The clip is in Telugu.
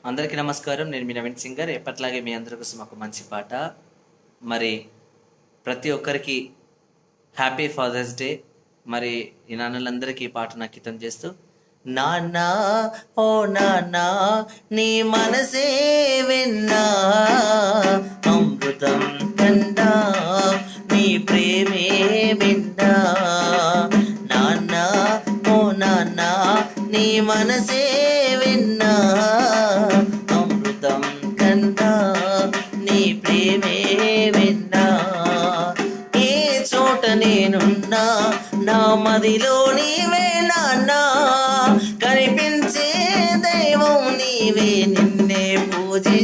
అందరికీ నమస్కారం. నేను మీ నవీన్ సింగర్. ఎప్పట్లాగే మీ అందరి కోసం ఒక మంచి పాట. మరి ప్రతి ఒక్కరికి హ్యాపీ ఫాదర్స్ డే. మరి ఈ నాన్నలందరికీ ఈ పాటను అంకితం చేస్తూ, నాన్న ఓ నాన్న నీ మనసే విన్నా, అమృతం కన్నా నీ ప్రేమే విన్నా. నాన్న ఓ నాన్న నీ మనసే విన్నా, అమృతం కన్నా నీ ప్రేమే విన్నా. ఏ చోట నేనున్నా నా మదిలో నీవే నాన్నా, కనిపించే దైవం నీవే, నిన్నే పూజిస్తున్నా.